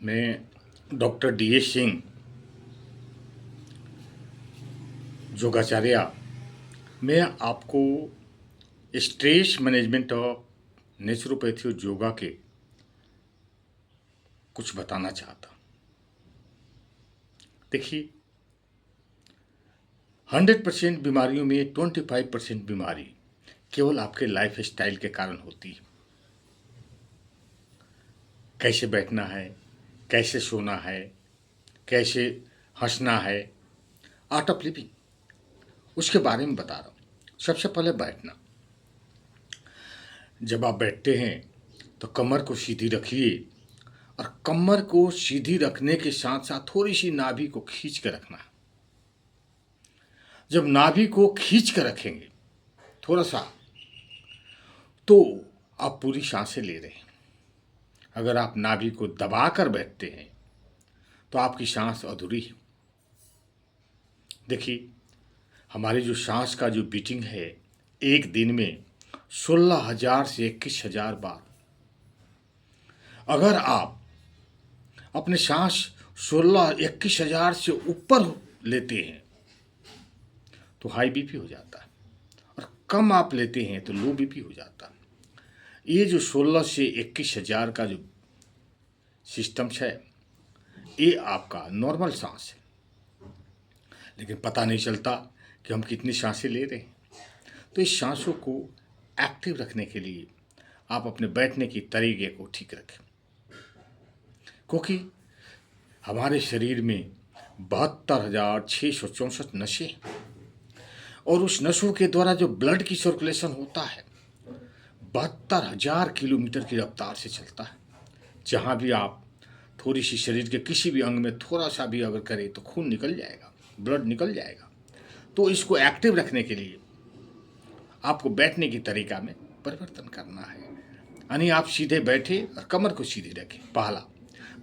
मैं doctor DS Singh, योगाचार्य। मैं आपको स्ट्रेस मैनेजमेंट ऑफ नेचुरोपैथी और योगा के कुछ बताना चाहता। देखिए, 100% बीमारियों में 25% बीमारी केवल आपके लाइफ स्टाइल के कारण होती है। कैसे बैठना है, कैसे सोना है, कैसे हंसना है, आर्ट ऑफ लिविंग, उसके बारे में बता रहा हूँ। सबसे पहले बैठना। जब आप बैठते हैं तो कमर को सीधी रखिए और कमर को सीधी रखने के साथ साथ थोड़ी सी नाभि को खींच कर रखना है। जब नाभि को खींच कर रखेंगे थोड़ा सा, तो आप पूरी सांसें ले रहे हैं। अगर आप नाभि को दबा कर बैठते हैं तो आपकी सांस अधूरी है। देखिए, हमारी जो सांस का जो बीटिंग है, एक दिन में 16,000 से 21,000 बार। अगर आप अपने सांस 16-21,000 से ऊपर लेते हैं तो हाई बीपी हो जाता है, और कम आप लेते हैं तो लो बीपी हो जाता है। ये जो 16 से 21,000 का जो सिस्टम्स है, ये आपका नॉर्मल सांस है। लेकिन पता नहीं चलता कि हम कितनी सांसें ले रहे हैं। तो इस सांसों को एक्टिव रखने के लिए आप अपने बैठने की तरीके को ठीक रखें, क्योंकि हमारे शरीर में 72,664 नसें हैं, और उस नसों के द्वारा जो ब्लड की सर्कुलेशन होता है 72,000 किलोमीटर की रफ्तार से चलता है। जहाँ भी आप थोड़ी सी शरीर के किसी भी अंग में थोड़ा सा भी अगर करें तो खून निकल जाएगा, ब्लड निकल जाएगा। तो इसको एक्टिव रखने के लिए आपको बैठने की तरीका में परिवर्तन करना है। यानी आप सीधे बैठे और कमर को सीधी रखें, पहला।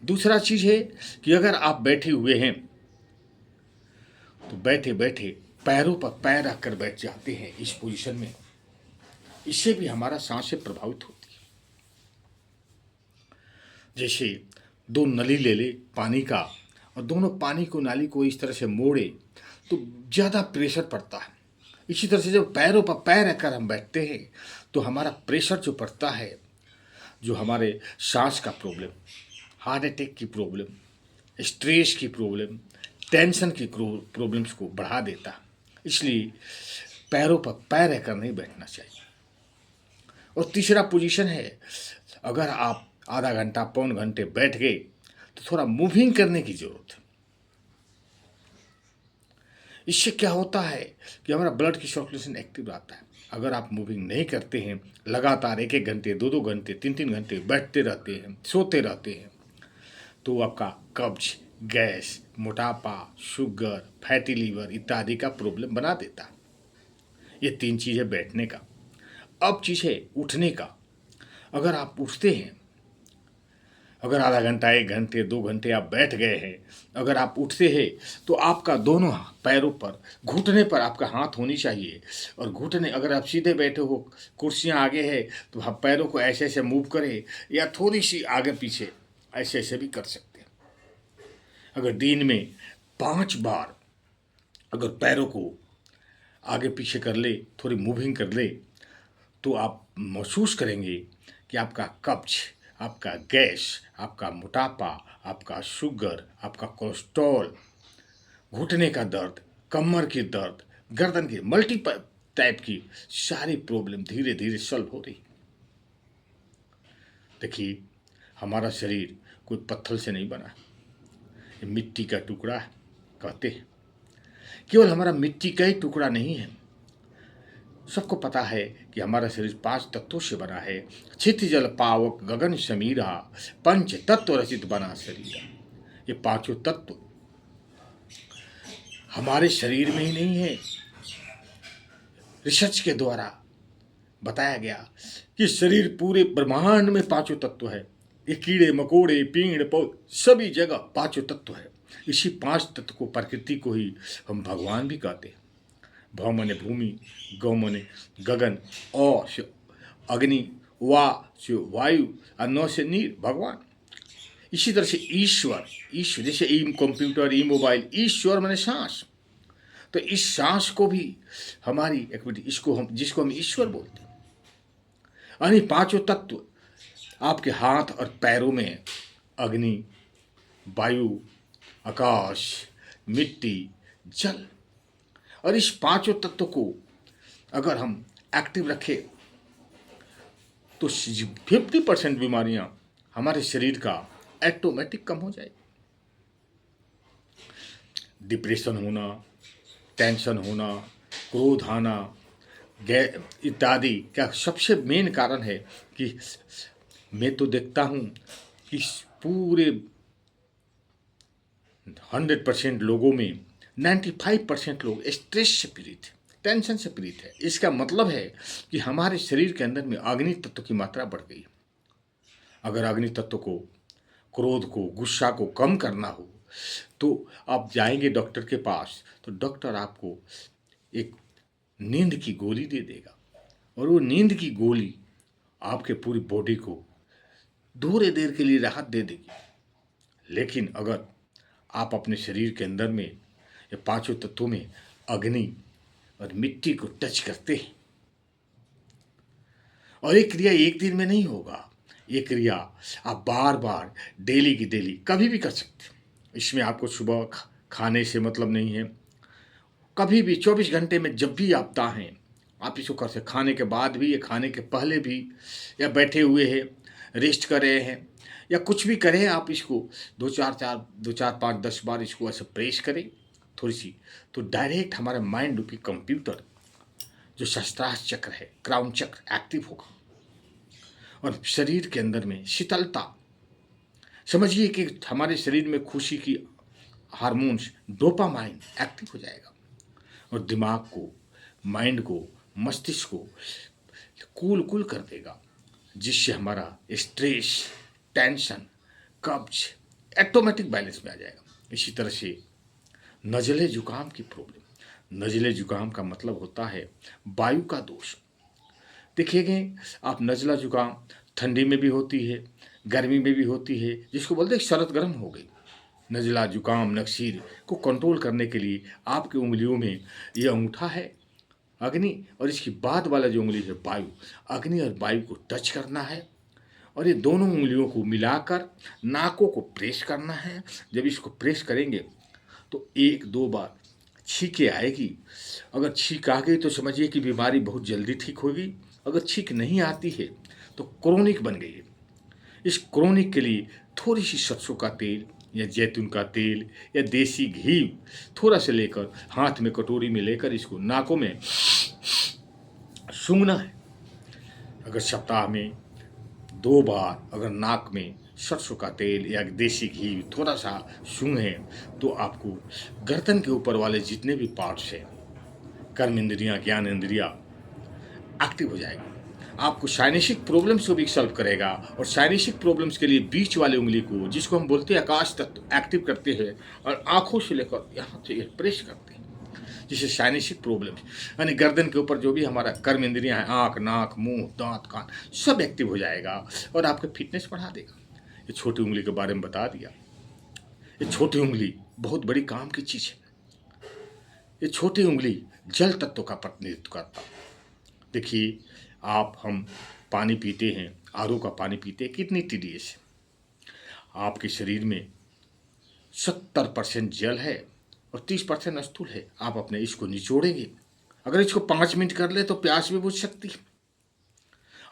दूसरा चीज़ है कि अगर आप बैठे हुए हैं तो बैठे बैठे पैरों पर पैर रखकर बैठ जाते हैं इस पोजीशन में, इससे भी हमारा सांसें प्रभावित होती है। जैसे दो नली ले ले पानी का, और दोनों पानी को नाली को इस तरह से मोड़े तो ज़्यादा प्रेशर पड़ता है। इसी तरह से जब पैरों पर पैर रखकर हम बैठते हैं तो हमारा प्रेशर जो पड़ता है, जो हमारे सांस का प्रॉब्लम, हार्ट अटैक की प्रॉब्लम, स्ट्रेस की प्रॉब्लम, टेंशन की प्रॉब्लम्स को बढ़ा देता है। इसलिए पैरों पर पैर रखकर नहीं बैठना चाहिए। और तीसरा पोजीशन है, अगर आप आधा घंटा पौन घंटे बैठ गए तो थोड़ा मूविंग करने की जरूरत है। इससे क्या होता है कि हमारा ब्लड की सर्कुलेशन एक्टिव रहता है। अगर आप मूविंग नहीं करते हैं, लगातार 1-1 घंटे, 2-2 घंटे, 3-3 घंटे बैठते रहते हैं, सोते रहते हैं, तो आपका कब्ज, गैस, मोटापा, शुगर, फैटी लीवर इत्यादि का प्रॉब्लम बना देता है। ये 3 चीज़ है बैठने का। अब चीज़ है उठने का। अगर आप उठते हैं, अगर आधा घंटा, 1 घंटे, 2 घंटे आप बैठ गए हैं, अगर आप उठते हैं तो आपका दोनों पैरों पर, घुटने पर आपका हाथ होनी चाहिए। और घुटने, अगर आप सीधे बैठे हो, कुर्सियाँ आगे है, तो आप पैरों को ऐसे ऐसे मूव करें, या थोड़ी सी आगे पीछे ऐसे ऐसे भी कर सकते हैं। अगर दिन में 5 बार अगर पैरों को आगे पीछे कर ले, थोड़ी मूविंग कर ले, तो आप महसूस करेंगे कि आपका कब्ज, आपका गैस, आपका मोटापा, आपका शुगर, आपका कोलेस्ट्रॉल, घुटने का दर्द, कमर की दर्द, गर्दन की मल्टी टाइप की सारी प्रॉब्लम धीरे धीरे सॉल्व हो रही। देखिए, हमारा शरीर कोई पत्थर से नहीं बना, ये मिट्टी का टुकड़ा है कहते हैं। केवल हमारा मिट्टी का ही टुकड़ा नहीं है। सबको पता है कि हमारा शरीर 5 तत्वों से बना है। क्षिति जल पावक गगन समीरा, पंच तत्व रचित बना शरीर। ये पांचों तत्व हमारे शरीर में ही नहीं है। रिसर्च के द्वारा बताया गया कि शरीर पूरे ब्रह्मांड में पांचों तत्व है। ये कीड़े मकोड़े, पेड़ पौधे, सभी जगह पांचों तत्व है। इसी 5 तत्व को, प्रकृति को ही हम भगवान भी कहते हैं। भौ मने भूमि, गौ मने गगन, औ से अग्नि, वा से वायु और नौ से नीर, भगवान। इसी तरह से ईश्वर, ईश्वर जैसे ई कंप्यूटर, ई मोबाइल, ईश्वर माने सांस। तो इस सांस को भी हमारी एक मिनट, इसको हम जिसको हम ईश्वर बोलते हैं, यानी पांचों तत्व आपके हाथ और पैरों में, अग्नि, वायु, आकाश, मिट्टी, जल, और इस पांचों तत्व को अगर हम एक्टिव रखें तो 50% बीमारियां हमारे शरीर का ऑटोमेटिक कम हो जाएगी। डिप्रेशन होना, टेंशन होना, क्रोध आना, इत्यादि का सबसे मेन कारण है कि मैं तो देखता हूँ कि पूरे 100% लोगों में 95% लोग स्ट्रेस से पीड़ित है, टेंशन से पीड़ित है। इसका मतलब है कि हमारे शरीर के अंदर में अग्नि तत्व की मात्रा बढ़ गई। अगर अग्नि तत्व को, क्रोध को, गुस्सा को कम करना हो तो आप जाएंगे डॉक्टर के पास, तो डॉक्टर आपको एक नींद की गोली दे देगा, और वो नींद की गोली आपके पूरी बॉडी को थोड़ी देर के लिए राहत दे देगी। लेकिन अगर आप अपने शरीर के अंदर में ये पांचों तत्वों में अग्नि और मिट्टी को टच करते हैं, और ये क्रिया एक दिन में नहीं होगा, ये क्रिया आप बार बार डेली की डेली कभी भी कर सकते हैं। इसमें आपको सुबह खाने से मतलब नहीं है, कभी भी 24 घंटे में जब भी आप चाहें आप इसको कर सकते। खाने के बाद भी, या खाने के पहले भी, या बैठे हुए हैं, रेस्ट कर रहे हैं, या कुछ भी करें, आप इसको 2 4 5 10 बार इसको ऐसे प्रेस करें थोड़ी सी, तो डायरेक्ट हमारा माइंड रूपी कंप्यूटर जो शस्त्रास्त्र चक्र है, क्राउन चक्र एक्टिव होगा, और शरीर के अंदर में शीतलता, समझिए कि हमारे शरीर में खुशी की हार्मोन्स डोपामाइन एक्टिव हो जाएगा, और दिमाग को, माइंड को, मस्तिष्क को कूल कर देगा, जिससे हमारा स्ट्रेस, टेंशन, कब्ज ऑटोमेटिक बैलेंस में आ जाएगा। इसी तरह से नज़ले जुकाम की प्रॉब्लम, नज़ले जुकाम का मतलब होता है वायु का दोष। देखिएगा आप, नज़ला जुकाम ठंडी में भी होती है, गर्मी में भी होती है, जिसको बोलते हैं शरद गर्म हो गई। नज़ला जुकाम नक्सीर को कंट्रोल करने के लिए आपकी उंगलियों में ये अंगूठा है अग्नि, और इसकी बाद वाला जो उंगली है वायु, अग्नि और वायु को टच करना है, और ये दोनों उंगलियों को मिलाकर नाकों को प्रेस करना है। जब इसको प्रेस करेंगे तो 1 2 बार छींके आएगी। अगर छींक आ गई तो समझिए कि बीमारी बहुत जल्दी ठीक होगी। अगर छींक नहीं आती है तो क्रोनिक बन गई है। इस क्रोनिक के लिए थोड़ी सी सरसों का तेल या जैतून का तेल या देसी घी थोड़ा सा लेकर हाथ में कटोरी में लेकर इसको नाकों में सूंघना है। अगर सप्ताह में 2 बार अगर नाक में सरसों का तेल या देसी घी थोड़ा सा सूंघें तो आपको गर्दन के ऊपर वाले जितने भी पार्ट्स हैं, कर्म इंद्रियाँ, ज्ञान इंद्रियाँ एक्टिव हो जाएगी। आपको साइनेसिक प्रॉब्लम्स को भी सॉल्व करेगा, और साइनेसिक प्रॉब्लम्स के लिए बीच वाले उंगली को, जिसको हम बोलते हैं आकाश तत्व, एक्टिव करते हैं और आंखों से लेकर यहाँ से प्रेस करते हैं, जिससे साइनेसिक प्रॉब्लम्स यानी गर्दन के ऊपर जो भी हमारा कर्म इंद्रियाँ हैं, आँख, नाक, मुंह, दांत, कान, सब एक्टिव हो जाएगा और आपके फिटनेस बढ़ा देगा। ये छोटी उंगली के बारे में बता दिया। ये छोटी उंगली बहुत बड़ी काम की चीज़ है। ये छोटी उंगली जल तत्व का प्रतिनिधित्व करता है। देखिए हम पानी पीते हैं, आरओ का पानी पीते हैं, कितनी टीडीएस है। आपके शरीर में 70% जल है और 30% स्थूल है। आप अपने इसको निचोड़ेंगे, अगर इसको 5 मिनट कर ले तो प्यास भी बुझ सकती है।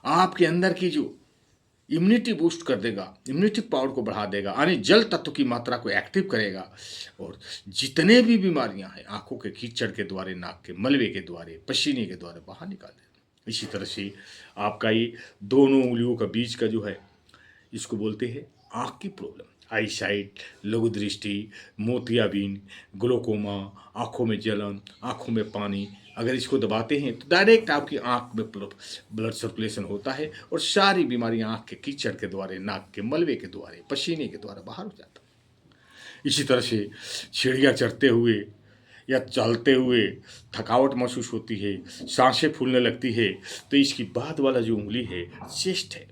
आपके अंदर की जो इम्यूनिटी बूस्ट कर देगा, इम्यूनिटी पावर को बढ़ा देगा, यानी जल तत्व की मात्रा को एक्टिव करेगा, और जितने भी बीमारियां हैं आंखों के कीचड़ के द्वारे, नाक के मलबे के द्वारे, पसीने के द्वारे बाहर निकाल देगा। इसी तरह से आपका ये दोनों उंगलियों का बीच का जो है, इसको बोलते हैं आँख की प्रॉब्लम, आई साइट, लघु दृष्टि, मोतियाबिंद, ग्लोकोमा, आँखों में जलन, आँखों में पानी। अगर इसको दबाते हैं तो डायरेक्ट आपकी आँख में ब्लड सर्कुलेशन होता है और सारी बीमारियाँ आँख के कीचड़ के द्वारे, नाक के मलबे के द्वारे, पसीने के द्वारा बाहर हो जाता है। इसी तरह से सीढ़ियाँ चढ़ते हुए या चलते हुए थकावट महसूस होती है, सांसें फूलने लगती है, तो इसकी बाद वाला जो उंगली है चेस्ट है।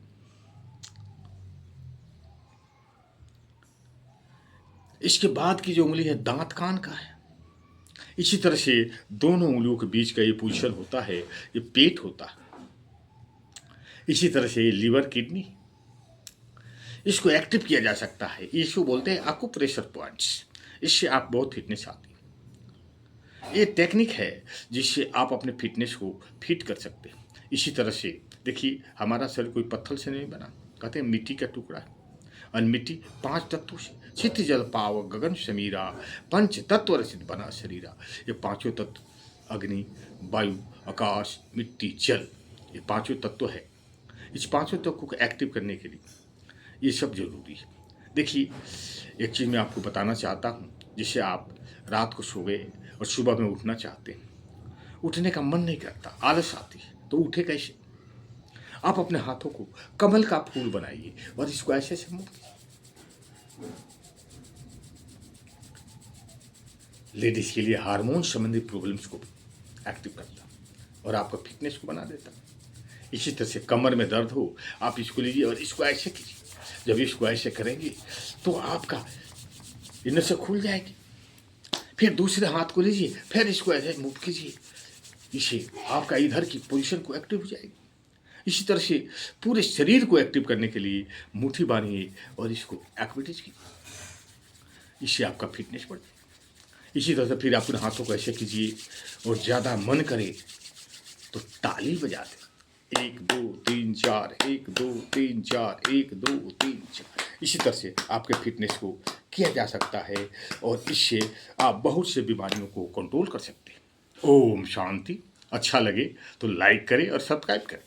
इसके बाद की जो उंगली है दांत कान का है। इसी तरह से दोनों उंगलियों के बीच का ये पोजीशन होता है, ये पेट होता है। इसी तरह से लीवर किडनी, इसको एक्टिव किया जा सकता है। इसको बोलते हैं आकुप्रेशर पॉइंट्स। इससे आप बहुत फिटनेस आती है। ये टेक्निक है जिससे आप अपने फिटनेस को फिट कर सकते हैं। इसी तरह से देखिए, हमारा शरीर कोई पत्थर से नहीं बना, कहते हैं मिट्टी का टुकड़ा है। और मिट्टी 5 तत्वों से, छित जल पाव गगन समीरा, पंच तत्व रचित बना शरीरा। ये पांचों तत्व, अग्नि, वायु, आकाश, मिट्टी, जल, ये पांचों तत्व है। इस पांचों तत्व को एक्टिव करने के लिए ये सब जरूरी है। देखिए, एक चीज़ मैं आपको बताना चाहता हूँ, जिससे आप रात को सो गए और सुबह में उठना चाहते हैं, उठने का मन नहीं करता, आलस आती है, तो उठे कैसे? आप अपने हाथों को कमल का फूल बनाइए और इसको ऐसे ऐसे मूव कीजिए। लेडीज के लिए हार्मोन संबंधी प्रॉब्लम्स को एक्टिव करता और आपका फिटनेस को बना देता। इसी तरह से कमर में दर्द हो, आप इसको लीजिए और इसको ऐसे कीजिए। जब इसको ऐसे करेंगे तो आपका इनर से खुल जाएगी। फिर दूसरे हाथ को लीजिए, फिर इसको ऐसे मूव कीजिए, इससे आपका इधर की पोजीशन को एक्टिव हो जाएगी। इसी तरह से पूरे शरीर को एक्टिव करने के लिए मुट्ठी बांधिए और इसको एक्टिविटीज कीजिए, इससे आपका फिटनेस बढ़े। इसी तरह से फिर अपने हाथों को ऐसे कीजिए और ज़्यादा मन करे तो ताली बजा दें। 1 2 3 4, 1 2 3 4, 1 2 3 4। इसी तरह से आपके फिटनेस को किया जा सकता है और इससे आप बहुत से बीमारियों को कंट्रोल कर सकते हैं। ओम शांति। अच्छा लगे तो लाइक करें और सब्सक्राइब करें।